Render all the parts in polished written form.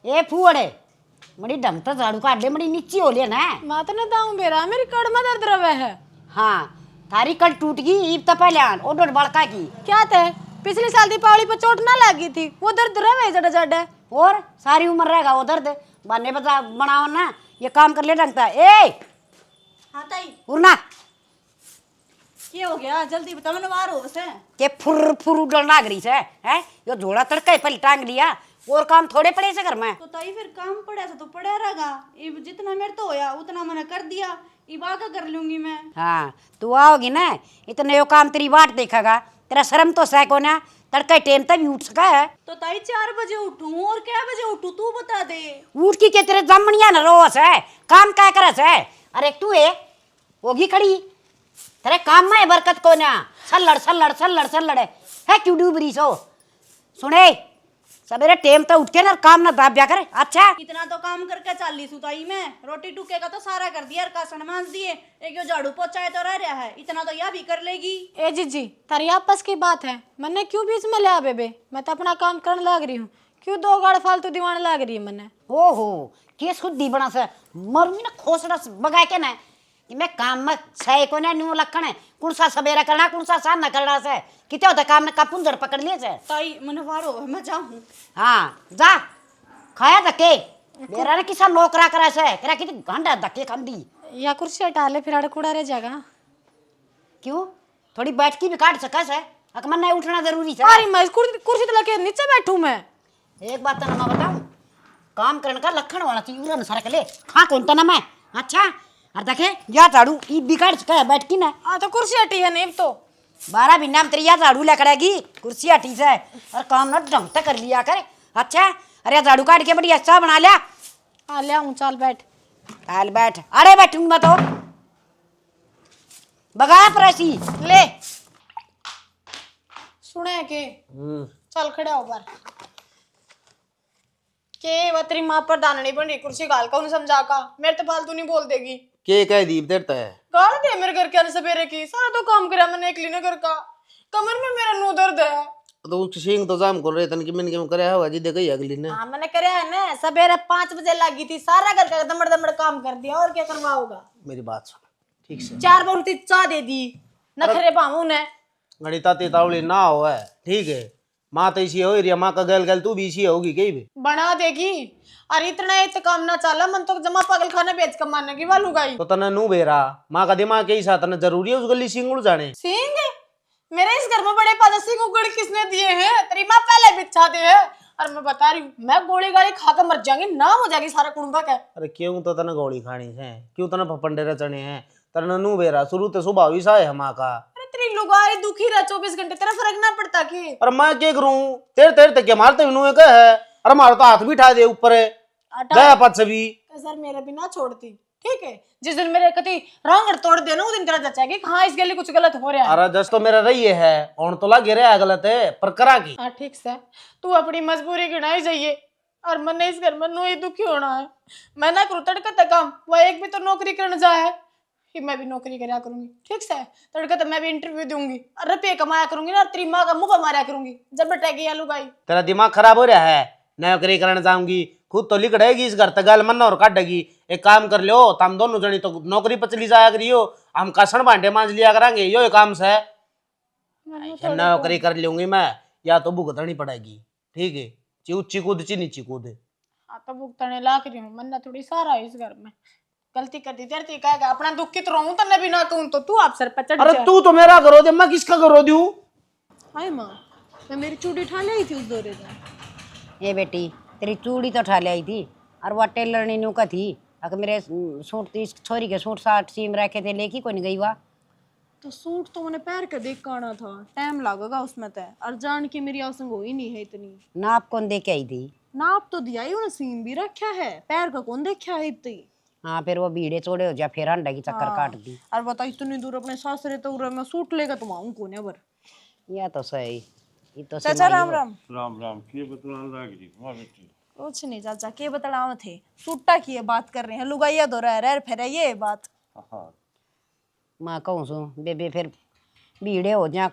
ए फूअड़े मड़ी ढंग तो झाड़ू काट दे, मड़ी नीची हो ले ना। माता ने दाऊ बेरा मेरी कड़ में दर्द रवे है। हाँ थारी कल टूट गई ईब तो पहले आन ओडोड बड़का की क्या थे पिछले साल दीपावली पर चोट ना लगी थी, वो दर्द रवे जड़ा जड़ा। और सारी उम्र रहेगा वो दर्द। बाने बता बनाओ ना, ये काम कर ले ढंगता। ए हाँ ताई उड़ना क्या हो गया जल्दी बता मैंने बाहर हो से के फुर फुर उड़न लाग रही से है। यो झोला तड़का ही पहले टांग लिया, और काम थोड़े पड़े से घर में। तो ताई फिर काम पड़ा था तो पड़ा रहेगा, ये जितना मेरे तो होया उतना मैंने कर दिया, ये बाका कर लूंगी मैं। हाँ तू आओगी ना इतने यो काम तेरी वाट देखेगा, तेरा शर्म तो सह को ना तड़का टेम तक भी उठ सका है। तो ताई 4 बजे उठूं और क्या बजे उठूं तू बता दे। उठ की के तेरे जमनिया न रोस है, काम क्या करस है। अरे तू है होगी खड़ी, तेरे काम में बरकत को ना सल्लड़ सल्लड़ सल्लड़ सल्लड़ है क्यों डूबरी सो। सुने सवेरे टेम तो उठ के ना काम ना दाब जा कर। अच्छा इतना तो काम करके चाली सुताई में, रोटी टूके का तो सारा कर दिया, कासन मांज दिए, एक यो झाड़ू पोछा तो रह रहा है, इतना तो यह भी कर लेगी। ए जीजी तारी आपस की बात है, मैंने क्यों बीच में लिया बेबे, मैं तो अपना काम करने लग रही हूँ, क्यों दो गाड़ फालतू दीवाने लग रही है मैंने। ओहो केस खुद दी बना से मरूंगी ना खोसड़ा बगाए के ना कि मैं काम में सही को ना न्यू लखण है कौन सा सवेरा करना कौन सा साथ न करना से किते होता काम ने कपुन जड़ पकड़ लिए से। ताई मैंने बाहर हो मैं जाऊं। हाँ जा खाया धक्के मेरा ने किसा नौकरा करा से तेरा कितने घंटा धक्के खंदी। या कुर्सी हटा ले फिर आड़े कूड़ा रह जाएगा। क्यों थोड़ी बैठकी भी काट सका से अकमन नहीं उठना जरूरी है। अरे मैं कुर्सी तो लगे नीचे बैठूं मैं। एक बात तो ना मैं बताऊं, काम करने का लक्षण वाला चाहिए उड़न सरक ले खा कौन तो ना मैं। अच्छा और देखे या झाड़ू ई बिगाड़ सका है बैठ की ना। हाँ तो कुर्सी हटी है नहीं तो 12 महीना में तेरी या झाड़ू ले करेगी कुर्सी हटी से और काम ना ढंग तक कर लिया कर। अच्छा अरे झाड़ू काट के बड़ी अच्छा बना लिया। हाँ ले आऊँ चल बैठ। चल बैठ अरे बैठूंगी मैं तो बगा प्रेसी ले सुने के चल खड़ा हो बार के वो तेरी माँ पर दाना नहीं बन रही कुर्सी गाल का उन्हें समझा का मेरे तो फालतू नहीं बोल देगी। के कह दीप देता है गाल दे मेरे घर के सवेरे की सारा तो काम करा मैंने एक लीने घर का कमर में मेरा नो दर्द है। तो उस सिंह तो जाम कर रहे तन कि मैंने क्यों करे होगा जी देखई अगली ने। हाँ मैंने कराया है ना सवेरे 5 बजे लगी थी सारा घर का दमड़ दमड़ काम कर दिया और क्या करवाओगा। मेरी बात सुन ठीक से 4 बार उल्टी चाह दे दी नखरे पाऊं ने गणिता तेतावली ना हो है ठीक है माँ तो इसी हो रही है माँ का गल गल तू भी इसी होगी कहीं भी बना देगी। अरे इतना एक काम ना चला मन तो जमा पागल खाना बेच कमाने की वालू गाई तो तने नू बेरा माँ का दिमाग के साथ तने जरूरी है उस गली सिंह उड़ जाने। सिंह मेरे इस घर में बड़े पादा सिंह उगड़ किसने दिए हैं तेरी माँ पहले बिछा दे है। और मैं बता रही हूँ मैं गोली गाली खाकर मर जाऊंगी नाम हो जाएगी सारा कुटुंबा का। अरे क्यों तो तने गोली खानी है क्यों तने फपंडे रचने हैं तने नू बेरा शुरू तो स्वभाव ही सा है माँ का। अरे तेरी लुगाई दुखी रहा 24 घंटे तेरा फर्क ना पड़ता की। और मैं क्या करूँ तेरे तेरे तक मारते नू है अरे मारो तो हाथ भी उठा दे ऊपर गया पद भी सर मेरे भी ना छोड़ती ठीक है जिस दिन मेरे कति रंग तोड़ देना उस दिन तेरा जचाएगी हाँ इस गली कुछ गलत हो रहा है। अरे जस तो मेरा रही है और तो लगे रहा गलत है पर करा की। हाँ ठीक से तू अपनी मजबूरी गिनाई जाइए और मन इस घर में नो ही दुखी होना है। मैं ना करूँ तड़का तक काम वह एक भी तो नौकरी करने जाए कि मैं भी नौकरी करा करूंगी ठीक से तड़का तो मैं भी इंटरव्यू दूंगी और रुपये कमाया करूंगी ना तेरी माँ का मुंह पर मारा करूंगी जब बैठेगी आलू गाई। तेरा दिमाग खराब हो रहा है नौकरी करने जाऊंगी खुद तो लिखड़ेगी इस घर तक मन और काटेगी। एक काम कर लो तो हम दोनों जनी तो नौकरी पर चली जाया करियो हम कासन भांडे मांझ लिया करांगे यो काम से नौकरी कर लूंगी मैं या तो भुगतनी पड़ेगी ठीक है ची ऊंची कूद ची नीची कूद। हाँ तो भुगतने लाग रही हूँ मन ना थोड़ी सारा है इस घर में गलती कर दी तेरी कहेगा अपना दुख की तो रहूं तन्ने भी ना कहूं तो तू आप सर पर चढ़ अरे तू तो मेरा करो दे मैं किसका करो दूं। हाय माँ मैं मेरी चूड़ी उठा ली थी उस दौरे में। ये बेटी तेरी चूड़ी तो उठा ले आई थी और वह टेलर ने न्यू का थी अगर मेरे सूट इस छोरी के सूट साट सीम रखे थे लेके कोई नहीं गई हुआ। तो सूट तो मैंने पैर के देख आना था टाइम लगेगा उसमें तय और जान की मेरी आसंग हो ही नहीं है इतनी। नाप कौन दे के आई थी? नाप तो दिया ही उन्हें सीम भी रखा है पैर का कौन देखा है इतनी। हाँ फिर वो भीड़े चौड़े हो जा फिर अंडा की चक्कर काट दी। और बता इतनी दूर अपने सासरे तो उरे मैं सूट लेगा तुम आऊं कौन है बर। या तो सही ये तो चाचा राम राम। राम राम की बतलान लाग रही मां बेटी कुछ नहीं चाचा के बतलाव थे सूटा की बात कर रहे हैं लुगाइया दो रह फिर ये बात। हाँ माँ कहूँ सो बेबे फिर भीड़े हो जा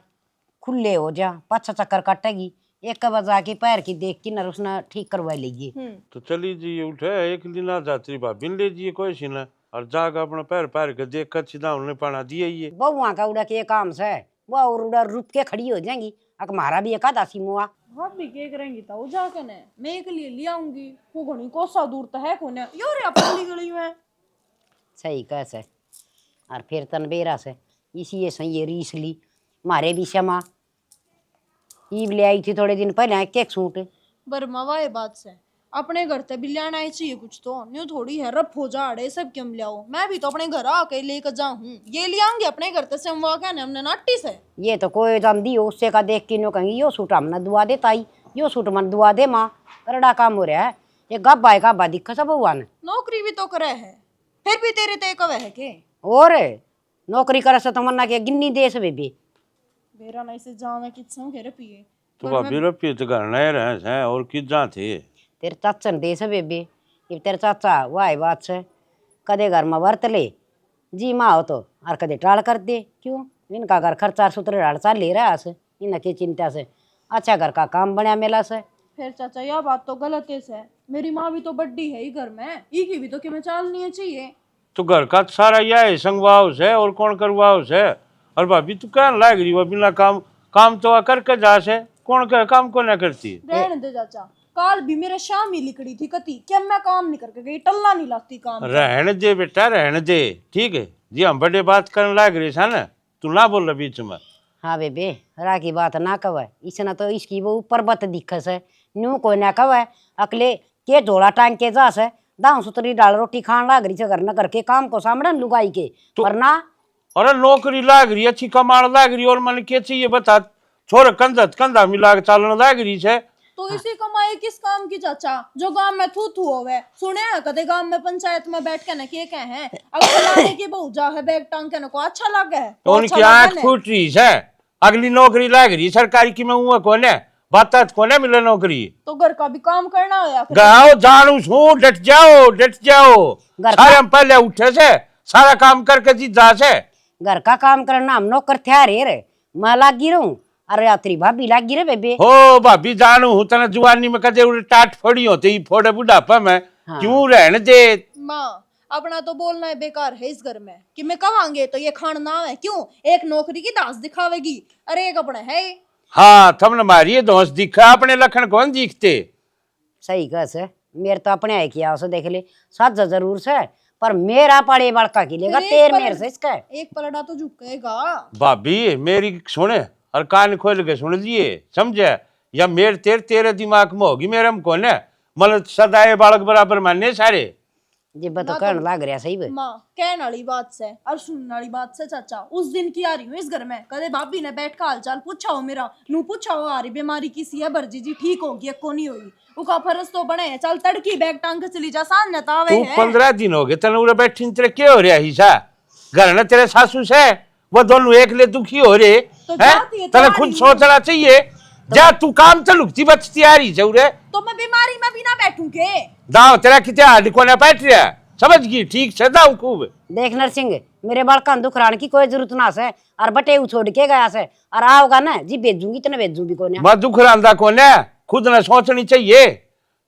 खुले हो जा पाछा चक्कर काटेगी एक का बजा के पैर की देख की नर उसने ठीक करवा लीजिए। तो चली जी उठे एक दिन आ जात्री भाभी ले जी कोई सी ना और जाकर अपना पैर पैर के देख कर सीधा उन्हें पाना दिया ये बहुआ का उड़ा के काम से वो और उड़ा रुक के खड़ी हो जाएंगी। अक मारा भी एक आधा मुआ भाभी के करेंगी तो जाकर ने मैं एक लिए ले आऊंगी वो घणी कोसा दूर तो है कोने यो रे अपनी गली में सही कैसे और फिर तनबेरा से इसी ये सही ये रीस ली मारे भी क्षमा ईब ले आई थी थोड़े दिन पहले एक एक सूट बर्मा वाए बात से अपने घर ते भी लेना ही चाहिए कुछ तो न्यू थोड़ी है रफ हो जाड़े सब क्यों लाओ मैं भी तो अपने घर आके लेकर जाऊं ये ले आऊंगी अपने घर ते से हम वहां कहने हमने नाटी से ये तो कोई दम दी हो उससे का देख के नो कहेंगी यो सूट हमने दुआ दे ताई यो सूट मन दुआ दे माँ करड़ा काम हो रहा है ये गब्बा है गब्बा दिक्कत सब हुआ ने नौकरी भी तो करे है फिर भी तेरे ते कवे है के और नौकरी करे से तमन्ना के गिन्नी देश बेबी बेरा नहीं से जावे किच्छों के पिए तो भाभी रपी तो घर नहीं रहे हैं और किस जा थे तेरे चाचा ने देश बेबी ये तेरे चाचा वाह बात से कदे घर में वर्त ले जी माँ हो तो और कदे टाल कर दे क्यों इनका घर खर्चा सूत्र डालता ले रहा है इनकी चिंता से अच्छा घर का काम बनया मेला से फिर चाचा यह बात तो गलत है मेरी माँ भी तो बड्डी है ही घर में ई की भी तो कि मैं चालनी चाहिए तो घर का सारा यह संगवाओ से और कौन करवाओ से और भाभी तू क्या लाग रही वो बिना काम काम तो करके जा से कौन कर काम को ना करती रहने दे चाचा काल भी मेरे शाम ही लिकड़ी थी कती क्या मैं काम नहीं करके गई टल्ला नहीं लगती काम रहने दे बेटा रहने दे ठीक है जी हम बड़े बात करने लाग रही है ना तू ना बोल रहा बीच में हाँ बेबे रा की बात ना कवे इसने तो इसकी वो ऊपर बत दिक्कत है न्यू कोई ना कवे अकले के झोला टांग के जा से दाऊ सुतरी डाल रोटी खान लाग रही घर न करके काम को सामने लुगाई के वरना अरे नौकरी लाग रही अच्छी कमाण लाग रही और मन के चाहिए बता छोर कंधा कंधा मिला के चलने लाग रही है तो इसी कमाई किस काम की चाचा जो गांव में थू थू होवे सुने है कदे गांव में पंचायत में बैठ के न के कहे हैं अब फलाने की बहू जा है बैग टांग के न को अच्छा लगे है तो उनकी आंख फूट रही है अगली नौकरी लाग रही सरकारी की में हुआ कौन है बात कोने मिले नौकरी तो घर का भी काम करना होया गाओ जानू छू डट जाओ सारे हम पहले उठे से सारा काम करके जी जा से घर का काम करना हम नौकर थे रे मैं लागी रहूं अरे यात्री भाभी लागी रे बेबे हो भाभी जानू हूँ तना जुआनी में कदे उड़े टाट फोड़ी होते ही फोड़े बुढ़ापा में क्यों रहने दे माँ अपना तो बोलना है बेकार है इस घर में कि मैं कमांगे तो ये खान ना है क्यों एक नौकरी की दास दिखावेगी अरे एक अपने है हाँ थमने मारिए दोस्त दिखा अपने लखन कौन दिखते सही कह से मेरे तो अपने है किया उसे देख ले सच जरूर से पर मेरा पड़े बड़का की लेगा तेर मेरे से इसका एक पलड़ा तो झुकेगा भाभी मेरी सुने और कान खोल के सुन लिए समझे या मेरे तेरे दिमाग में होगी मेरे में कौन है मतलब सदाए बालक बराबर मानने सारे जिब्बा तो कहने लग रहा सही बे माँ कहने वाली बात से और सुनने वाली बात से चाचा उस दिन की आ रही हूँ इस घर में कदे भाभी ने बैठ का हालचाल पूछा हो मेरा नू पूछा हो आ रही बीमारी किसी है भरजी जी ठीक होगी को नहीं होगी उका फरज तो बने है चल तड़की बैग टांग के चली जा सांझ तावे तू 15 दिन हो गए तेने उड़े बैठी तेरे क्या हो रहा हिस्सा घर में तेरे सासू से वो दोनों एक ले दुखी हो रहे हैं तेने खुद सोचना चाहिए जा तू काम तो लुकती बचती आ रही जरूर तो मैं बीमारी में भी ना बैठूं के दाव तेरा कितना हाथ कोने बैठ रहा समझ गई ठीक से दाव खूब देख नरसिंह मेरे बालका दुख रान की कोई जरूरत ना से और बटे छोड़ के गया से और आओगा ना जी भेजूंगी तने भेजूंगी कोने मैं दुख रांदा कोने खुद ने सोचनी चाहिए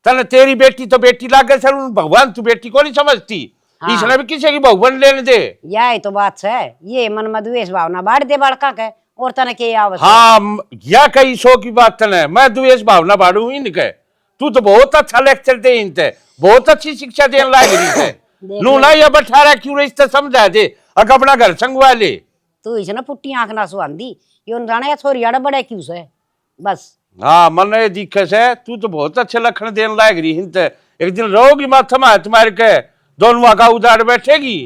तने तेरी बेटी तो बेटी लागे सर भगवान तू बेटी को नहीं समझती इसने भी किसी की भगवान लेने दे यही तो बात है ये मन में द्वेष भावना बाढ़ दे बालका के और तने के आवश्यक हाँ या कई सौ की बात तने मैं द्वेष भावना बाड़ू ही नहीं तू तो बहुत अच्छा लेक्चर दे इनते बहुत अच्छी शिक्षा देने लग रही है नू ना ये बठारा क्यों रिश्ता समझा दे अगर अपना घर संगवा ले तू इस ना पुट्टी आंख ना सुहांदी यो जाने छोरी आड़े बड़े क्यों से बस हाँ मन ये दिखे से तू तो बहुत अच्छे लक्षण देने लग रही हिंते एक दिन रहोगी माथा में हाथ मार के दोनों का उधार बैठेगी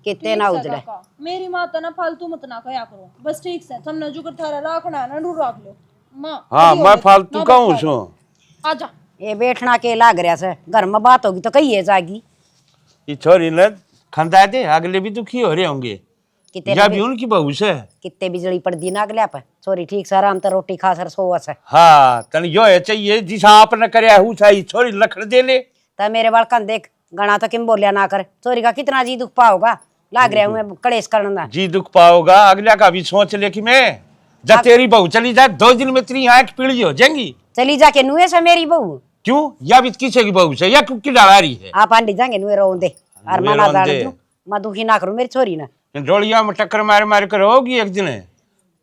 कितने ना उजले मेरी माँ तो ना फालतू मत ना कया करो बस ठीक से तुमने जो थारा रखना है ना रू रख लो माँ हाँ मैं फालतू कहूँ सो आजा ये बैठना के लाग रहा से घर में बात होगी तो कही है जागी ये छोरी ने खंदा दे अगले भी दुखी हो रहे होंगे या भी उनकी बहू से कितने बिजली पड़ दी ना अगले पे छोरी ठीक से आराम तो रोटी खा सर सोवा से हाँ तन यो है चाहिए जिसा आपने करया हूँ सही छोरी लखन दे ले तो मेरे बालकन देख गणा तो किम बोलिया ना कर छोरी का कितना जी दुख पाओगा लाग रहा हूँ मैं कलेश करना जी दुख पाओगा अगला का भी सोच ले कि मैं जब तेरी बहू चली जाए 2 दिन में तेरी आंख पीली हो जाएंगी चली जाके नुए से मेरी बहू क्यों या भी किसे की बहू से या की डाला रही है आप आंटी जाएंगे नुए रोन दे और नुए मना रोन जाने दे। दूं मैं दुखी ना करूं मेरी छोरी ना डोलिया में टक्कर मार मार कर होगी एक दिन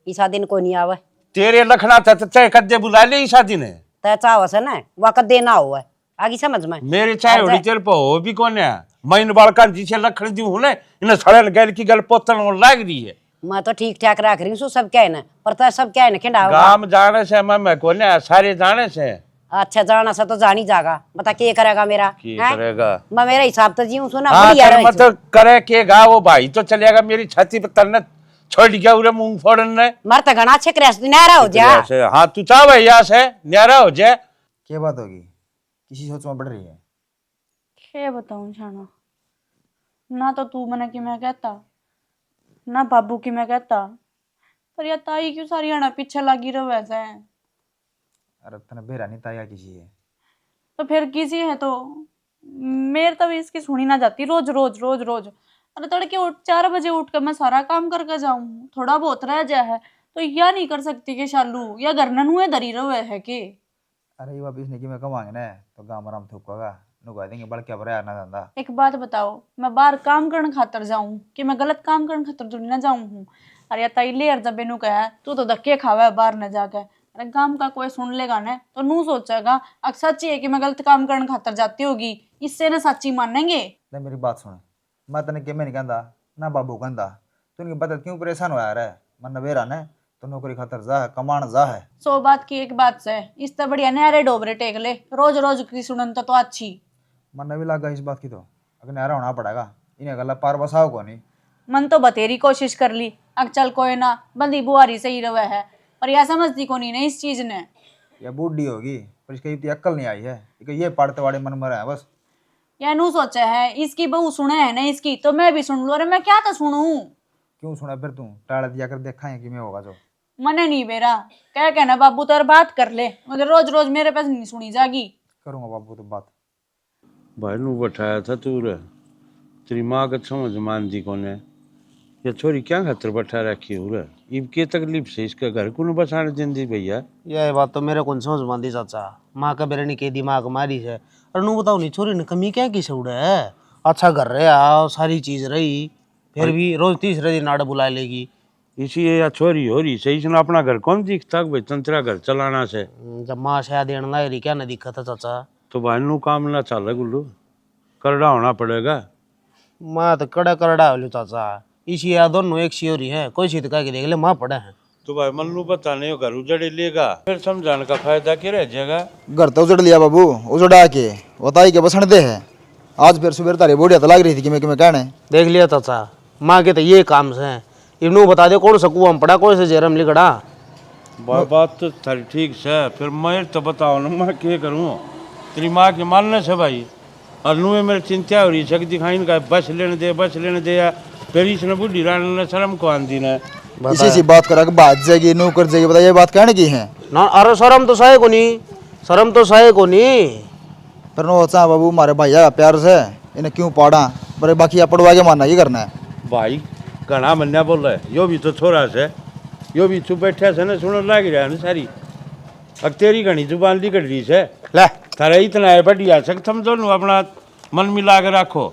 ईसा दिन को नहीं आवे तेरे लखना था तो चाहे कद्दे बुला ले इस दिन तय चाव से ना वह कदे ना हुआ आगे समझ में मेरे चाहे होड़ी तेरे पर हो भी कौन है मैं बालका जिसे लखन दी हूं ना इन्हें सड़न गैल की गल पोतन और लाग रही है मैं तो ठीक ठाक रख रही हूँ सब क्या है ना पर तय सब क्या है ना खिंडा होगा गांव जाने से मैं कौन है सारे जाने से अच्छा जाना सा तो जानी जागा बता के करेगा मेरा की हैं? करेगा मैं मेरा हिसाब तो जीऊं सुना हाँ बढ़िया रहे मतलब करे के गा वो भाई तो चलेगा मेरी छाती पर तलने छोड़ गया उरे मुंह फोड़न ने मर तो घना अच्छे क्रैश नारा हो जा ऐसे हाँ तू चाह भैया से न्यारा हो जाए क्या बात होगी किसी सोच में बढ़ रही है? क्या बताऊं छाना ना तो तू मने कि मैं कहता ना बाबू की मैं कहता पर या ताई क्यों सारी आना पीछे लगी रहो वैसे अरे तने बेरा नहीं ताया किसी है तो फिर किसी है तो मेरे तो भी इसकी सुनी ना जाती रोज रोज रोज रोज अरे तड़के उठ 4 बजे उठ कर मैं सारा काम करके जाऊं थोड़ा बहुत रह जाए है तो या नहीं कर सकती कि शालू या घर ननुए दरी रहे है कि अरे ये वापिस नहीं कि मैं कमाएंगे ना तो गाँव आराम थूकेगा नुका देंगे बड़ क्या बड़ा ना धंधा एक बात बताओ मैं बाहर काम करने खातर जाऊं कि मैं गलत काम करने खातर तो ना जाऊं हूँ अरे या ताई ले जब बेनू कहा तू तो धक्के खावा बाहर न जाकर अरे काम का कोई सुन लेगा ना तो नू सोचेगा अगर सच्ची है कि मैं गलत काम करने खातर जाती होगी इससे ना सच्ची मानेंगे ले मेरी बात सुन मैं तने के मैं नहीं कहता ना बाबू कहता तू इनके बता क्यों परेशान होया रे मन बेरा ने तो नौकरी खातर जा है कमान जा है 100 बात की एक बात से इस तरह बढ़िया नहरे डोबरे टेक ले रोज रोज की सुनन तो अच्छी मन भी लगा इस बात की तो अगर नहरा होना पड़ेगा इन्हें गला पार बसाओ को नहीं मन तो बतेरी कोशिश कर ली अब चल कोई ना बंदी बुआरी सही रवे है पर यह समझती को नहीं इस चीज ने या बूढ़ी होगी पर इसका इतनी अक्ल नहीं आई है ये पढ़ते वाले मन मरा है बस यह नू सोचा है इसकी बहू सुने है ना इसकी तो मैं भी सुन लू अरे मैं क्या तो सुनूं क्यों सुना फिर तू टाड़ा दिया कर देखा है कि मैं होगा जो मने नहीं बेरा क्या कहना बाबू तो बात कर ले मुझे रोज रोज मेरे पास नहीं सुनी जागी करूँगा बाबू तो बात भाई नू बैठाया था तू रे तेरी माँ का समझ मान दी कौन है ये छोरी क्या खातर बैठा रखी हो रे इब के तकलीफ से इसका घर को बसाने दिन दी भैया यह बात तो मेरे को समझ मानती चाचा माँ का बेरनी के दिमाग मारी है और नू बताओ नहीं छोरी ने कमी क्या की सौड़ है अच्छा घर रहा सारी चीज रही फिर भी रोज तीसरे दिन नाड़ बुला लेगी इसी या छोरी हो रही सही सुना अपना घर कौन दिखता भाई तंत्रा घर चलाना से जब माँ शायद देना ना रही क्या ना दिक्कत है चाचा तो भाई नू काम ना चल गुल्लू करड़ा होना पड़ेगा माँ तो कड़ा करड़ा हो चाचा इसी या दोनों एक सी हो रही है कोई सीध का के देख ले माँ पड़ा है तो भाई मल्लू पता नहीं हो घर उजड़े लेगा फिर समझाने का फायदा क्या रह जाएगा घर तो उजड़ लिया बाबू उजड़ा के बताई के बसण दे है आज फिर सुबह तारी बोढ़िया तो लग रही थी कि मैं कहने देख लिया चाचा माँ के तो ये काम से इनू बता दे कौन सा कुआ में पड़ा कौन से जरम लिखड़ा बात तो थारी ठीक से फिर मैं तो बताओ ना मैं क्या करूँ तेरी माँ के मानने से भाई और नूहे मेरी चिंता हो रही शक दिखाई का बस लेने दे या फिर इसने बुढ़ी रानी ने शर्म को आंदी ने इसी सी बात करा के बात जाएगी नू कर जाएगी बताइए बात कहने की है ना अरे शर्म तो सहे को नहीं शर्म तो सहे को नहीं पर नो अच्छा बाबू हमारे भैया प्यार से इन्हें क्यों पाड़ा पर बाकी आप पड़वा के मानना ही करना है भाई घना मन्या बोल रहे यो भी तो छोरा से यो भी चुप बैठा से ना सुन लग रहा है ना सारी अब तेरी घनी जुबान लिकट रही से ले थारा इतना है बढ़िया सक तुम दोनों अपना मन मिला के रखो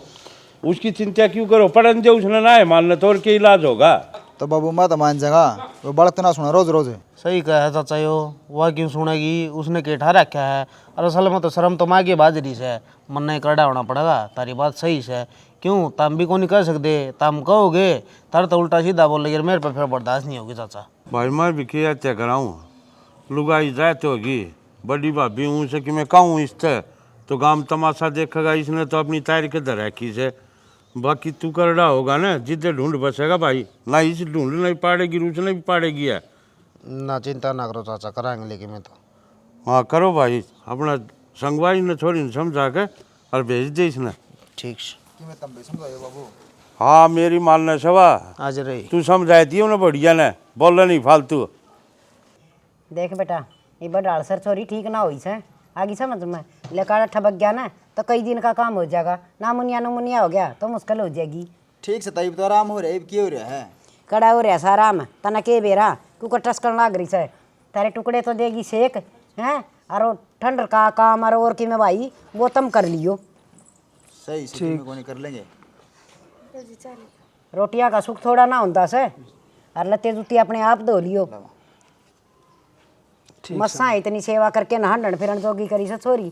उसकी चिंता क्यों करो पढ़न दे उसने ना है मानना तो और क्या इलाज होगा तो बाबू मैं तो मान जाएगा वो बालक तो ना सुना रोज रोज सही कहा है चाचा यो वह क्यों सुनेगी उसने केठा रखा है और असल में तो शर्म तो माँ की बाजरी से मन नहीं करड़ा होना पड़ेगा तारी बात सही से क्यों तम भी को नहीं कह सकते तम कहोगे तार तो उल्टा सीधा बोल लेकिन मेरे पर फिर बर्दाश्त नहीं होगी चाचा भाई मैं भी क्या तय कराऊँ लुगाई जाते होगी बड़ी भाभी हूँ से कि मैं कहूँ इससे तो गांव तमाशा देखेगा इसने तो अपनी तैयारी के दर रखी से बाकी तू करड़ा होगा ना जिद्दे ढूंढ बसेगा भाई ना इस ढूंढ नहीं पाड़ेगी रूस नहीं पाड़ेगी है ना चिंता ना करो चाचा कराएंगे लेकिन मैं तो हाँ करो भाई अपना संगवाई ने थोड़ी समझा के और भेज दे इसने ठीक से बाबू हाँ मेरी मानना सवा आज रही तू समझाई थी ना बढ़िया ने बोल नहीं फालतू देख बेटा ये बड़ा सर छोरी ठीक ना हुई से आगे समझ में लेकर ठबक गया ना तो कई दिन का काम हो जाएगा ना मुनिया हो गया तो मुश्किल हो जाएगी ठीक से तब तो आराम हो रहा है क्यों हो रहा है कड़ा हो रहा सारा में तना के बेरा कुकर टस्कर लाग रही से तारे टुकड़े तो देगी सेक हैं और वो ठंड का काम और कि मैं भाई वो तुम कर लियो। सही से में कोनी कर लेंगे। रोटियां का सुख थोड़ा ना होता से, और लत्ते जुत्ती अपने आप धो लियो। मसा इतनी सेवा करके नहान फिरन जोगी करी से छोरी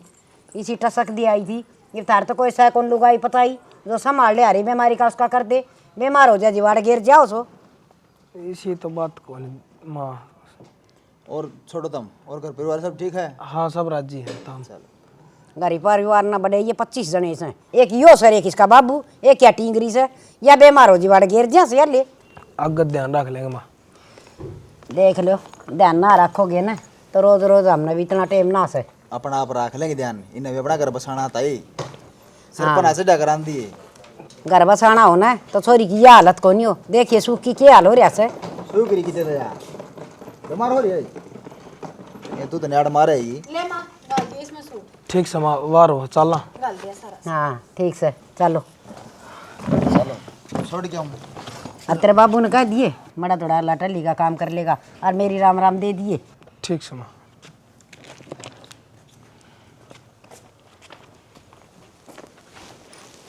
इसी टसक दी आई थी। ये थार तो कोई सैकन लुगाई पताई जो संभाल ले हरी बीमारी का उसका कर दे, बीमार हो जाए जीवाड़ गिर जाओ सो। इसी तो बात कौन माँ। और छोड़ो तुम, और घर परिवार सब ठीक है? हाँ सब राजी है ताम। गरीब परिवार ना बड़े ये 25 जने से, एक यो सर एक इसका बाबू, एक क्या टींगरी से, या बीमार हो जीवाड़ गिर जा से ले। अगत ध्यान रख लेंगे माँ। देख लो ध्यान ना रखोगे ना तो रोज रोज हमने भी इतना टाइम ना से। अपना आप रख लेंगे ध्यान, इन्हें भी अपना घर बसाना आता ही सरपन ऐसे डकरान दिए। घर बसाना हो ना तो छोरी की ये हालत को नहीं हो। देखिए सुख की क्या हाल हो रहा है। शुरू करी कितने तो यार बीमार हो रही है ये, तू तो नाड़ मारे ही। ले माँ डाल दिया इसमें सूट, ठीक से माँ वार हो चलना। डाल दिया सारा। हाँ ठीक से चलो। चलो छोड़ के आऊँ। अब तेरे बाबू ने कह दिए बड़ा थोड़ा लाटली का काम कर लेगा और मेरी राम राम दे दिए। ठीक से माँ।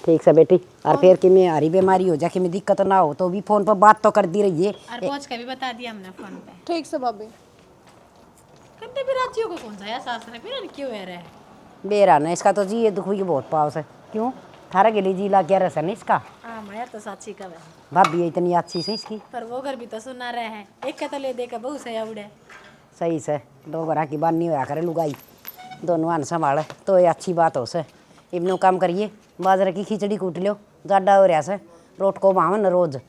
ठीक से बेटी। और फिर कि मैं हरी बीमारी हो जाए कि मैं दिक्कत ना हो तो भी फोन पर बात तो कर दी रही है। और पहुंच के भी बता दिया हमने फोन पे। ठीक से भाभी। कितने भी राज्यों को कौन सा है सास ने फिर क्यों है रहे। बेरा ना इसका तो जी ये दुख भी बहुत पाव से। क्यों थारा के लिए जी ला क्या रसन इसका। हाँ मैं तो साची का है, भाभी इतनी अच्छी से इसकी। पर वो घर भी तो सुना रहे हैं। एक के तो ले दे के बहु से उड़े। सही से दो घरा की बात नहीं होया करे लुगाई, दोनों आन संभाले तो ये अच्छी बात हो से। इबनो काम करिए बाजरे की खिचड़ी कूट लो, जाडा हो रहा से रोट को भावन रोज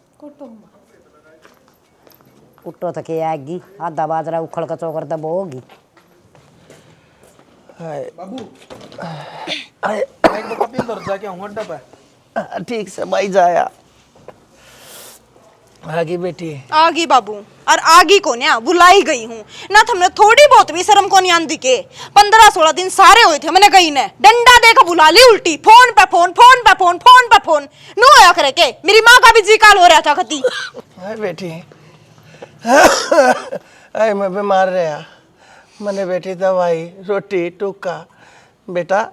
कुट्टो तो के आएगी आधा बाजरा उखड़ का चौकर दबो होगी। ठीक से भाई जाया आगे बेटी। आगी बाबू और आगी को न्या बुलाई गई हूँ ना। तुमने थोड़ी बहुत भी शर्म को नहीं आंदी के 15-16 दिन सारे हुए थे मैंने गई ने डंडा देकर बुला ली उल्टी। फोन पे फोन, फोन पे फोन, फोन पे फोन नो होया करे के। मेरी माँ का भी जी काल हो रहा था कती। हाय बेटी आए मैं बीमार रहा मैंने बेटी दवाई रोटी टूका बेटा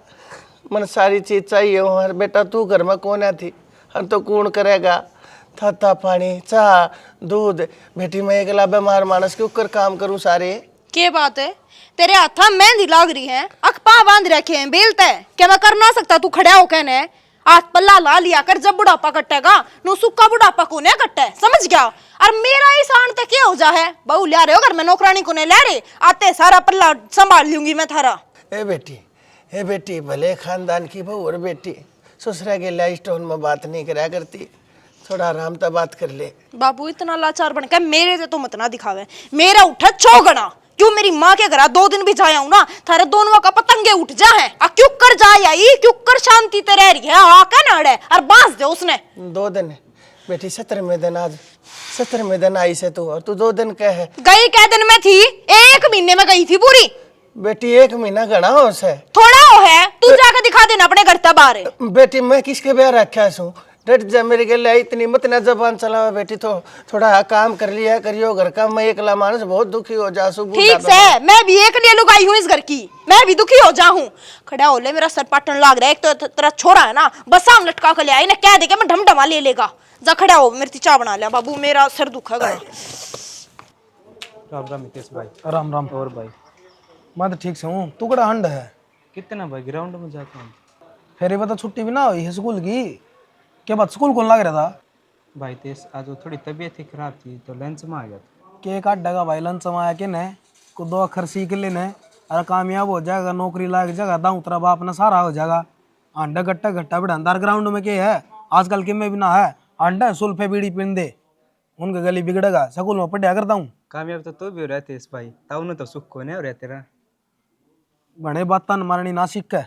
मन सारी चीज चाहिए और बेटा तू घर में कौन है थी हर तो कौन करेगा था पानी चाह दूध बेटी मैं अकेला बीमार मानस के ऊपर काम करूं सारे। के बात है तेरे हाथा मेहंदी लाग रही है, अखपा बांध रखे हैं बेलता है क्या मैं कर ना सकता। तू खड़ा हो कहने हाथ पल्ला ला लिया कर, जब बुढ़ापा कटेगा नो सुक्का बुढ़ापा को नहीं कटे समझ गया। और मेरा ही शान तक क्या हो जा है बहू ले रहे हो घर में नौकरानी को नहीं ले रहे आते सारा पल्ला संभाल लूंगी मैं थारा। ए बेटी भले खानदान की बहू और बेटी ससुरा के लाइफ स्टोन में बात नहीं करा करती, थोड़ा आराम तो बात कर ले। बाबू इतना लाचार बन के मेरे से तो मत ना दिखावे। मेरा उठा चौगना क्यों मेरी माँ के घर 2 दिन भी जाया हूं ना थारे दोनों का पतंगे उठ जा है। आ क्यों कर जाया ई क्यों कर शांति ते रह रही है आके ना अड़े और बांस दे उसने 2 दिन बेटी 17वें दिन आज 17वें दिन आई से तू और तू 2 दिन कह है गई कै दिन में थी 1 महीने में गई थी पूरी। बेटी 1 महीना घना हो से थोड़ा हो है तू जाके दिखा देना अपने घर तक बाहर। बेटी मैं किसके ब्याह रखा हूँ डट जा मेरे के लिए इतनी मत ना जबान चलावा बेटी तो थोड़ा काम कर लिया करियो घर का। मैं एकला मानस बहुत दुखी हो जा सुबह। ठीक से मैं भी एक लिए लुगाई हूँ इस घर की, मैं भी दुखी हो जाऊं। खड़ा हो ले मेरा सर पाटन लाग रहा है। एक तो तेरा छोरा है ना बसाम लटका कर ले आई ना कह दे के मैं ढमढमा ले लेगा। जा खड़ा हो मेरी चाय बना लिया बाबू मेरा सर दुखा गया। राम राम हितेश भाई। राम राम। और भाई मैं तो ठीक से हूँ तू कड़ा हंड है कितना भाई ग्राउंड में जाता हूँ। फिर ये बता छुट्टी भी ना हुई है स्कूल की क्या बात स्कूल कौन लग रहा था भाई तेज आज वो थोड़ी तबीयत ही खराब थी तो लंच में आ गया था। के काट देगा भाई लंच में आया कि न को 2 अक्षर सीख लेने अरे कामयाब हो जाएगा नौकरी लाग जाएगा दाऊ तेरा बाप ना सारा हो जाएगा। अंडा गट्टा गट्टा बिड़ा अंदर ग्राउंड में क्या है आजकल के में भी ना है अंडा सुल्फे बीड़ी पीन दे उनका गली बिगड़ेगा स्कूल में पढ़ा करता हूँ। कामयाब तो भी हो रहा तेज भाई ताऊ ने तो सुख को नहीं हो रहा तेरा। बड़े बात मारनी ना सीख के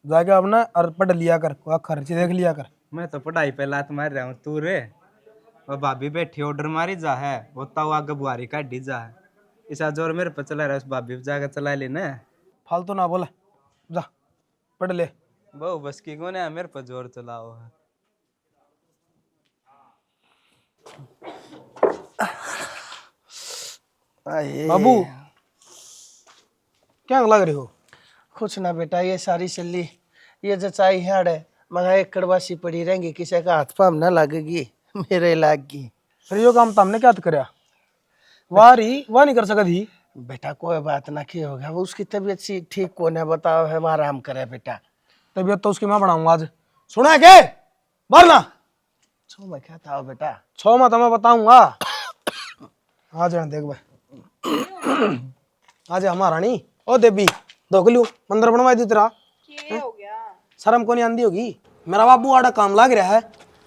जाके अपना और पढ़ लिया कर खर्च देख लिया कर। मैं तो पढ़ाई पे लात मार रहा हूँ तू रे और भाभी बैठी ऑर्डर मारी जा है वो ताऊ आगे बुआरी काटी जा है इसा जोर मेरे पे चला रहा है उस भाभी पे जाकर चला लेना फालतू ना बोले जा पढ़ ले। बहु बस की कौन है मेरे पे जोर चलाओ है। बाबू क्या लग रही हो कुछ ना बेटा, ये सारी चली ये जचाई हाड़ है, मगर एक कड़वासी पड़ी रहेंगी, किसी का हाथ पाम ना लगेगी, मेरे लागी। फिर यो काम तो हमने क्या करया, वाह नहीं कर सका थी। बेटा कोई बात ना, क्या होगा, वो उसकी तबीयत सी ठीक को ने बताओ है, वह आराम करे बेटा। तबीयत तो उसकी मैं बढ़ाऊंगा आज, सुना है के बोलना। छो मैं क्या था बेटा, 6 मत मैं बताऊंगा। आ जाए देख भाई, आज हमारा नहीं ओ देवी धोकलू मंदिर बनवा दी तेरा। हो गया शर्म को नहीं आंदी होगी, मेरा बाबू आड़ा काम लाग रहा है,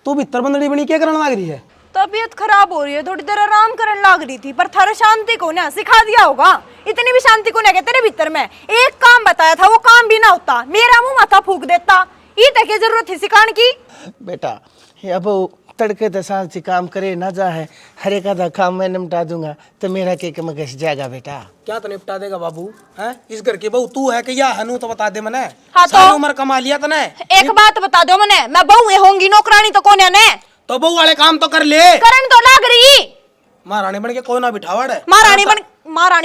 तू भीतर बंदड़ी बनी क्या करने लाग रही है। तबीयत खराब हो रही है, थोड़ी देर आराम करने लग रही थी, पर थारे शांति को ना सिखा दिया होगा। इतनी भी शांति को नहीं तेरे भीतर में एक काम बताया था, वो काम भी ना होता, मेरा मुंह माथा फूक देता। ये तक की जरूरत थी सिखाने की। बेटा अब तड़के तो सांझ से काम करे ना जा है, हर एक आधा काम मैं निपटा दूंगा, तो मेरा केक में घस जाएगा बेटा। क्या तो निपटा देगा बाबू है, इस घर की बहू तू है कि या हनु तो बता दे मने। हाँ तो सारी उम्र कमा लिया तने। एक बात बता दो मने, मैं बहू होंगी, नौकरानी तो कौन है ने। तो बहू वाले काम तो कर ले, करन तो लाग रही। महारानी बन के कोई ना बिठावड़ है। महारानी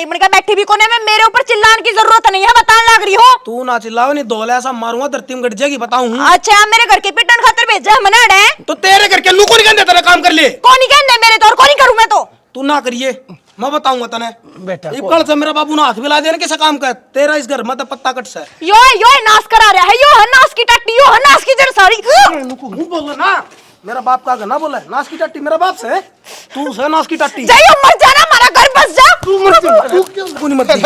बन के बैठी भी कोने में, मेरे ऊपर चिल्लाने की जरूरत नहीं है, बताने लग रही हो। तू ना चिल्लाओ, नहीं दो ऐसा मारूंगा धरती में गट जाएगी बताऊं। अच्छा मेरे घर के पिटन खातर भेजा है मने डे, तो तेरे घर के लू को नहीं कहते तेरा काम कर ले। कौन नहीं कहने मेरे तो, और कौन नहीं करूं मैं तो। तू ना करिए, मैं बताऊंगा तने बेटा कल से मेरा बाबू ना हाथ मिला देना कैसा काम कर, तेरा इस घर में तो पत्ता कट सा। यो नाश करा रहा है, यो है नाश की टट्टी, यो है नाश की जड़ सारी। बोलो ना, मेरा बाप का घर ना बोला नाश की टट्टी, मेरा बाप से तू से नाश की टट्टी। जाइयो मर जाना, हमारा घर बस जा। तू मर जा, तू क्यों नहीं मरती।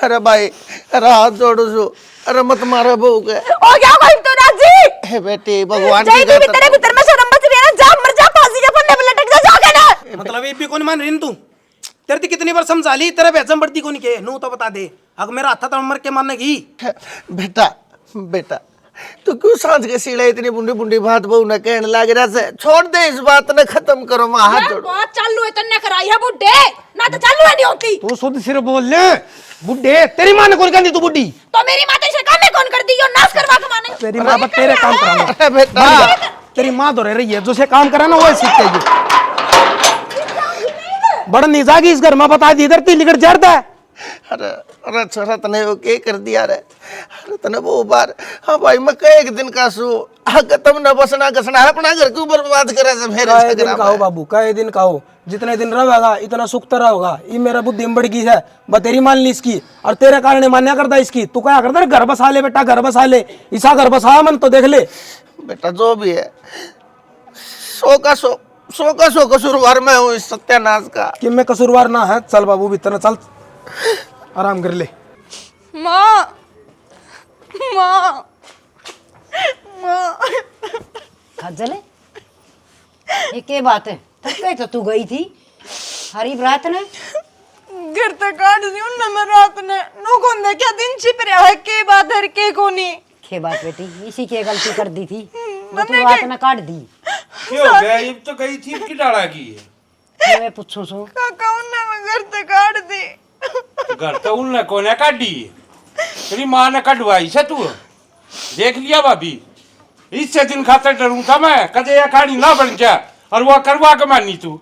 अरे भाई, अरे हाथ जोड़ो सो, अरे मत मारो बहू के। हो गया भाई तो राजी। हे बेटी भगवान जय देवी तेरे भीतर में शर्म बच रही है ना, जा मर जा, फांसी के फंदे में लटक जा जाके ना। मतलब ये भी कौन मान रही तू, तेरे ती कितनी बार समझा ली, तेरे बेचम बढ़ती कौन के नू तो बता दे, अगर मेरा हाथ था मर के मारने की। बेटा बेटा तू क्यों सांझ के सीढ़े इतनी बुंडी बुंडी बात बहू ने कहने लग रहा से, छोड़ दे इस बात ने, खत्म करो, मैं हाथ जोड़ो। बात चालू है तन्ने कराई है बुड्ढे, ना तो चालू है नहीं होती। तू शुद्ध सिर बोल ले बुड्ढे, तेरी माँ ने कौन कहती तू बुड्ढी। तो मेरी माँ तो इसे काम में कौन कर दी, यो नाश करवा के माने। तेरी माँ बस तेरे काम कराऊंगा। अरे बेटा तेरी माँ तो रह रही है, जो से काम करा ना वो सीखेगी। बड़ नहीं जागी इस घर में, बता दी इधर तिलगढ़ जरदा है। अरे अरे छोरा तने वो के कर दिया रे, अरे तने वो बार। हाँ भाई मैं कई एक दिन का सू आगे तुमने बसना कसना है, अपना घर को बर्बाद करे से मेरे कई दिन का हो बाबू, कई दिन का हो, जितने दिन रहेगा इतना सुख तरह होगा। ये मेरा बुद्धि में बढ़ गई है, बतेरी मान ली इसकी, और तेरे कारण मान्या करता इसकी। तू क्या करता घर बसा ले बेटा, घर बसा ले, ईसा घर बसाया मन तो देख ले। बेटा जो भी है, सो का कसूरवार मैं हूँ इस सत्यानाश का। कि मैं कसूरवार ना है, चल बाबू भीतर चल, आराम कर ले। माँ माँ माँ खजल है ये क्या बात है, तब कहीं तो तू गई थी हरी रात ने। घर तक काट दी उन्ने मैं रात ने, नो कौन दे क्या दिन छिप रहा है, के बात हर के कोनी। के बात बेटी, इसी की गलती कर दी थी, वो तू रात में काट दी। क्यों हो गया, ये तो गई थी की डाला की है। मैं पूछूं सो काका उन्ने मैं घर तक काट दी। घर तो उनने कोने काटी, तेरी माँ ने कटवाई से। तू देख लिया भाभी, इससे दिन खातर डरूं था मैं, कदे या कहानी ना बन जा, और वो करवा के मानी तू।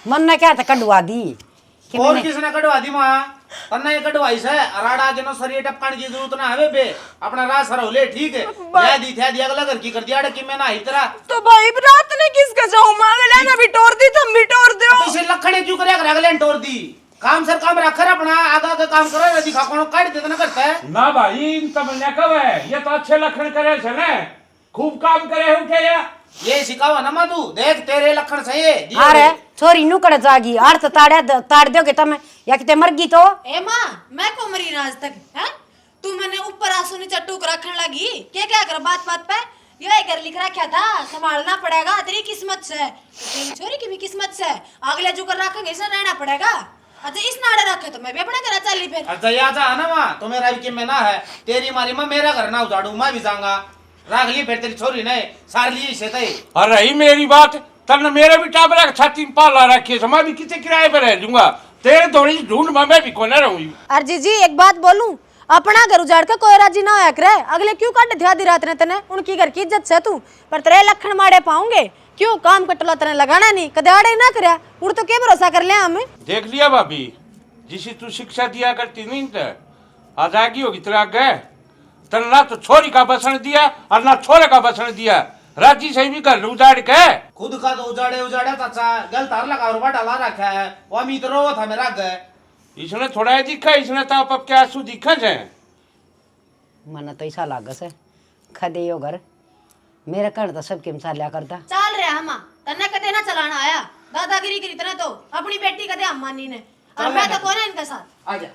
मन ने क्या था कटवा दी कि और मैंने- किसने कटवा दी माँ, तन्ने ये कटवाई से अराड़ा जनो सरिये टपकाने की जरूरत ना है बे, अपना रास सरौले ठीक है। या दी थे दिया अगला घर की कर दिया अड़की में ना ही तेरा। तो भाई रात ने किसका जाऊं मैं, अगले ने भी टोर दी, तुम भी टोर दो। तो इसे लखने क्यों करे, अगले ने तोड़ दी। काम सर काम रखकर अपना आगा का काम करो, ये दिखा कौन काट देता ना करता है ना भाई, इन तमन्या कब है, ये तो अच्छे लक्षण करे से ने, खूब काम करे हो क्या। ये सिखावा ना माँ तू, देख तेरे लक्षण सही है। अरे छोरी नुकड़ जागी अर्थ ताड़ दोगे तम, या कि ते मर गई तो। ए माँ, मैं को मरी ना आज तक है, तू मैंने ऊपर आंसू नीचे टूक रखने लगी, क्या कर बात बात पे ये कर लिख रखा था, संभालना पड़ेगा तेरी किस्मत से, तेरी छोरी की भी किस्मत से, अगले जो कर रखेंगे इसे रहना पड़ेगा। अच्छा इस नाड़े रखे तो मैं भी अपने घर चली फिर। अच्छा या जा ना माँ, तो मेरा भी में ना है, तेरी मारी माँ मेरा घर ना उजाड़ू, मैं भी जाऊंगा। राख ली फिर तेरी छोरी ने सार ली से तई। और रही मेरी बात, तन मेरे भी टाबरा छाती में पाला रखी है, मैं भी किसी किराए पर रह लूंगा, तेरे थोड़ी ढूंढ में मैं भी कोने रहूंगी। अर्जी जी एक बात बोलूं, अपना घर उजाड़ के कोई राजी ना होया करे, अगले क्यों काट दिया आधी रात ने तने, उनकी घर की इज्जत से तू, पर तेरे लखन माड़े पाऊंगे क्यों, काम कटला तने लगाना नहीं, कदाड़े ना करया, उड़ तो क्या भरोसा कर लिया हमें। देख लिया भाभी, जिसे तू शिक्षा दिया करती नहीं था, आ जाएगी होगी तेरे आगे। तन ना तो छोरी का बसन दिया और ना छोरे का बसन दिया। राजी से भी कर उजाड़ के। खुद का तो उजाड़े उजाड़े चाचा, गल तार लगा और डाला रखा है, वो अमित रो था मेरा आगे। इसने थोड़ा ही दिखा, इसने तो अब क्या आंसू दिखा जाए। मन तो ऐसा लागस है खदे यो घर मेरे घर तो सब किमसा लिया करता। चल रहा हम तन्ने कदे ना चलाना आया दादागिरी करी तरह तो अपनी बेटी कदे अम्मानी ने और मैं तो कौन है इनके साथ। आजा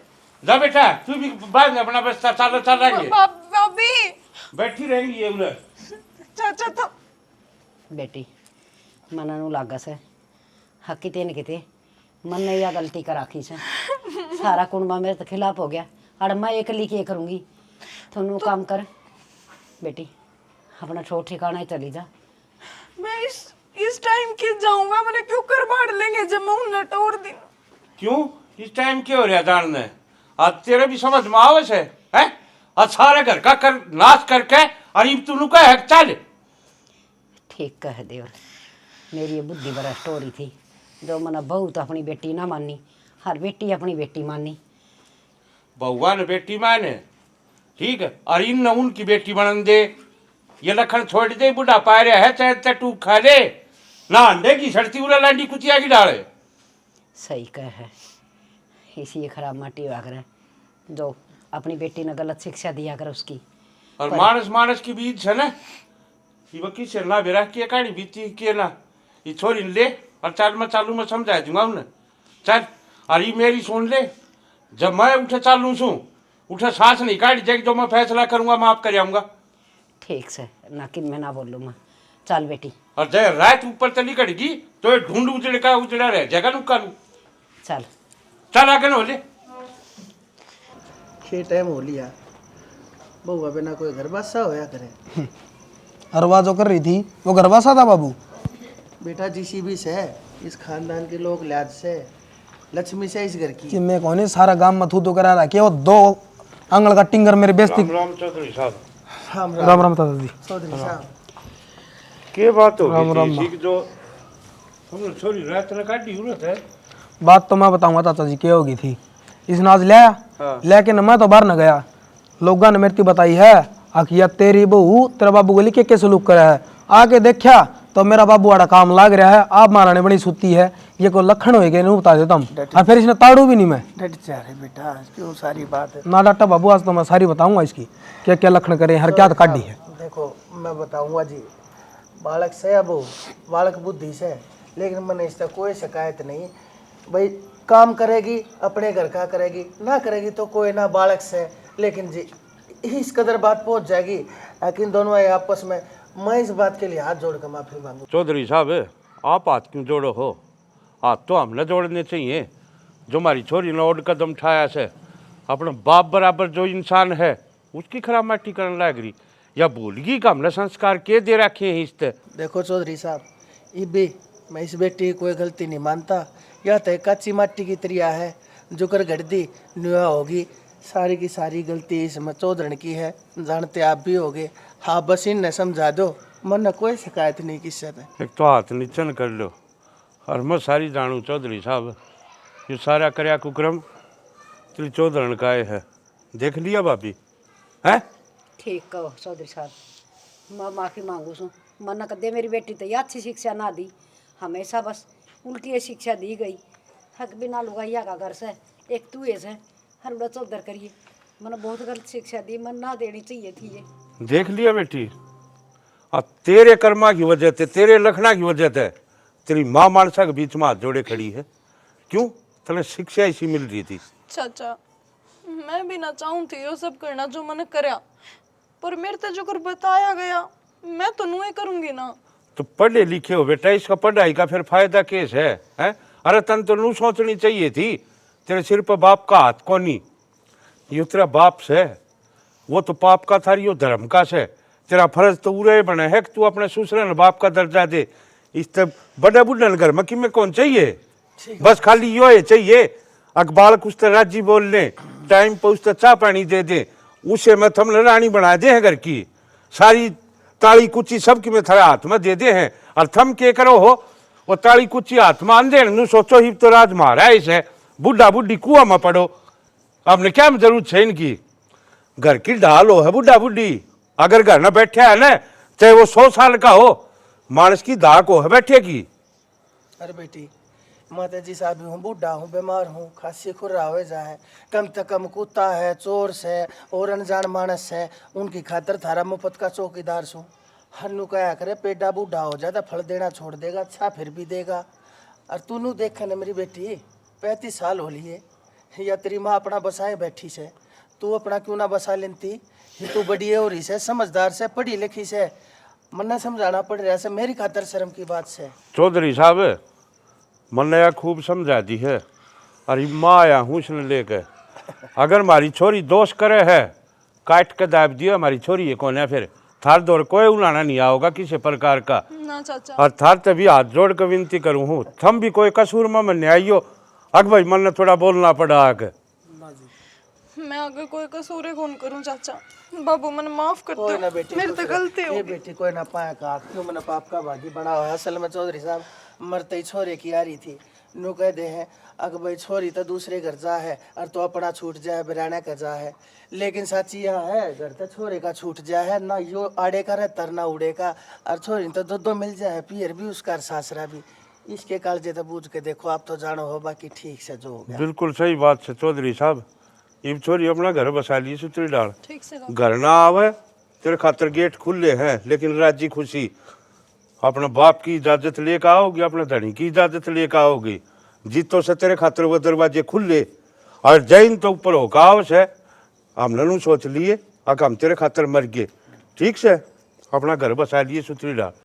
जा बेटा तू भी बाद में अपना बस्ता चल चल रहेंगे। भाभी बैठी रहेंगी ये उधर। चाचा तो बेटी मना नु लागस है हकी तेन किते मन ने या गलती कर राखी से सारा कुंबा मेरे तो खिलाफ हो गया और मैं अकेली क्या करूंगी। तुम काम कर बेटी अपना छोट ठिकाना ही चली जा। मैं इस टाइम की जाऊंगा मैंने क्यों कर बाढ़ लेंगे जब मैं उन्हें तोड़ दी। क्यों इस टाइम क्यों हो रहा जानने? आज तेरे भी समझ में आवश है हैं? आज सारे घर का कर नाश करके और अब तू का है चल। ठीक कह दे और मेरी ये बुद्धि बड़ा स्टोरी थी जो मना बहू तो अपनी बेटी ना मानी हर बेटी अपनी बेटी मानी। बहुआ ने बेटी माने ठीक है और इन न उनकी बेटी बनन दे। ये लखन छोड़ दे बुढ़ा पा रहा है चाहे टू खा ले ना अंडे की सड़ती उड़ा लांडी कुचिया की डाले। सही कह है इसी खराब माटी हुआ करे जो अपनी बेटी ने गलत शिक्षा दिया कर उसकी। और मानस मानस की बीच है ना ये वकी से ना बेरा की कहानी बीती के ना ये छोरी ले और चालू में समझा दूंगा उन्हें चल। और ये मेरी सुन ले जब मैं उठे चालू सू उठे सांस नहीं काटी जाएगी जो मैं फैसला करूंगा माफ कर आऊंगा। ठीक से ना कि मैं ना बोलूँ मैं चल बेटी। और जय रात ऊपर चली कड़गी तो ये ढूंढ उजड़ा रह जाएगा नुका चल चल आगे ना बोले। ये टाइम हो लिया बउआ बिना कोई घर बासा होया करे। अरवा जो कर रही थी वो गरबासा था बाबू। बेटा जीसीबी से इस खानदान के लोग लिहाज से लक्ष्मी से इस घर की कि मैं कौन सारा गांव में थू तो करा रहा कि वो 2 आंगल का टिंगर मेरे बेइज्जती। राम चौधरी साहब राम राम दादा जी। चौधरी साहब के बात हो राम राम गई थी जो हम छोरी रात ने काटी उरत है। बात तो मैं बताऊंगा चाचा जी क्या होगी थी। इसने आज लिया लेकिन मैं तो बाहर न गया लोगों ने मेरी बताई है आखिया तेरी बहू तेरा बाबू गोली के सलूक करा है। आके देखा तो मेरा बाबू आड़ा काम लाग रहा है आप महारानी बड़ी सुती है ये को लखन हो गए नहीं बता देता हूँ। और फिर इसने ताड़ू भी नहीं मैं डट जा रहे बेटा क्यों सारी बात है ना डाटा बाबू आज तो मैं सारी बताऊंगा इसकी क्या क्या लखन करे हर क्या काटी है। देखो मैं बताऊंगा जी बालक से अब बालक बुद्धि से लेकिन मैंने इसका कोई शिकायत नहीं। भाई काम करेगी अपने घर का करेगी ना करेगी तो कोई ना बालक से लेकिन जी इस कदर बात पहुंच जाएगी लेकिन दोनों आपस में मैं इस बात के लिए हाथ जोड़ कर माफी मांगू। चौधरी साहब आप हाथ क्यों जोड़ो हो? हाथ तो हमने जोड़ने चाहिए जो हमारी छोरी ने और कदम उठाया से अपना बाप बराबर जो इंसान है उसकी खराब माटी करने लग रही या भूल गई का हमने संस्कार के दे रखे हैं इससे। देखो चौधरी साहब ये भी मैं इस बेटी की कोई गलती नहीं मानता यह तो कच्ची माटी की तरिया है जो कर घट दी नुआ होगी सारी की सारी गलती इसमें चौधरी की है जानते आप भी होगे। हाँ बस इन्हें समझा दो मन कोई शिकायत नहीं किससे। एक तो हाथ नीचन कर लो और मैं सारी जानू चौधरी साहब ये सारा करया कुक्रम तेरी चौधरन का है देख लिया भाभी हैं। ठीक कहो चौधरी साहब मैं माफ़ी मांगू सू मन कदे मेरी बेटी तो ये अच्छी शिक्षा ना दी हमेशा बस उल्टी ये शिक्षा दी गई हक बिना लुगाइया का घर से एक तू ऐसे हर उड़ा चौधर करिए मैंने बहुत गलत शिक्षा दी मन ना देनी चाहिए थी ये। देख लिया बेटी और तेरे कर्मा की वजह से तेरे लखना की वजह से तेरी माँ मानसा के बीच में हाथ जोड़े खड़ी है। क्यों तने शिक्षा ऐसी मिल रही थी। चाचा मैं भी ना चाहूँ थी वो सब करना जो मैंने करया पर मेरे से जो कर बताया गया मैं तो नुए करूंगी ना। तो पढ़े लिखे हो बेटा इसका पढ़ाई का फिर फायदा केस है हैं? अरे तन तो नू सोचनी चाहिए थी तेरे सिर पर बाप का हाथ कोनी ये तेरा बाप से वो तो पाप का था यो धर्म का से तेरा फर्ज तो उरे बने है कि तू अपने ससुर बाप का दर्जा दे इस तब बड़े बुढ़न घर में कि में कौन चाहिए बस खाली यो है चाहिए अखबार कुछ तो राजी बोल ले टाइम पर उस चाह पानी दे दे उसे मैं थमने रानी बना दे हैं घर की सारी ताली कुची सब की मैं थारे हाथ में दे दे हैं और थम के करो हो वो ताली कुची हाथ में आंदे नू सोचो ही तो राज मारा है इसे बुढ़ा बुढ़ी कुआ में पड़ो आपने क्या जरूरत है इनकी घर की ढाल हो है बुढ़ा बुढ़ी। अगर घर न बैठे है ना, चाहे वो 100 साल का हो, मानस की धाक हो है बैठे की। अरे बेटी, माता जी साहब हूँ, बूढ़ा हूँ, बीमार हूँ, खांसी खुर्रा हो जाए, कम से कम कुत्ता है, चोर से और अनजान मानस है, उनकी खातर थारा मुफ्त का चौकीदार सू। हन्नू कहा करे पेड़ा बूढ़ा हो जाता फल देना छोड़ देगा, अच्छा फिर भी देगा। और तू नू देखे न मेरी बेटी 35 साल हो लिए, या तेरी माँ अपना बसाए बैठी से, तू अपना क्यों ना बसा लेती। ये तू बड़ी हो रही से, समझदार से, पढ़ी लिखी से, मन्ना समझाना पड़ रहा है मेरी खातर शर्म की बात से। चौधरी साहब मैंने यह खूब समझा दी है, अरे माँ आया हूँ उसने लेकर। अगर हमारी छोरी दोष करे है, काट के दाब दिया हमारी छोरी है कौन है, फिर थार दौर कोई उलाना नहीं आओगा किसी प्रकार का। ना चाचा, और थार तभी हाथ जोड़ कर विनती करूँ हूँ, थम भी कोई कसूर में मन आइयो। अग भाई मन ने थोड़ा बोलना पड़ा आगे। मैं आगे कोई कसूर कौन करूं चाचा, बाबू मन माफ कर कोई ना दो, बेटी, मेरे तो गलती हो ये गई। बेटी कोई ना पाया का, क्यों मैंने पाप का भागी बना हुआ है। असल में चौधरी साहब मरते ही छोरे की आ रही थी, नु कह दे है अगर भाई छोरी तो दूसरे घर जा है और तो अपना छूट जाए बिराने का जा है। लेकिन साची यहाँ है, घर तो छोरे का छूट जाए है ना, यो आड़े का रहता ना उड़े का, और छोरी तो दो मिल जाए, पियर भी उसका सासरा भी। इसके कालजे तो बूझ के देखो, आप तो जानो हो बाकी ठीक से जो हो गया। बिल्कुल सही बात है चौधरी साहब, ये छोरी अपना घर बसा ली सुतरी डाल। ठीक से घर ना आवे तेरे खातर गेट खुले हैं, लेकिन राजी खुशी अपने बाप की इजाजत लेकर आओगी, अपने धनी की इजाजत लेकर आओगी। जीतो से तेरे खातर वो दरवाजे खुले, और जैन तो ऊपर होगा आवश है। हमने नू सोच लिए अक हम तेरे खातर मर गए, ठीक से अपना घर बसा लिए सुतरी डाल।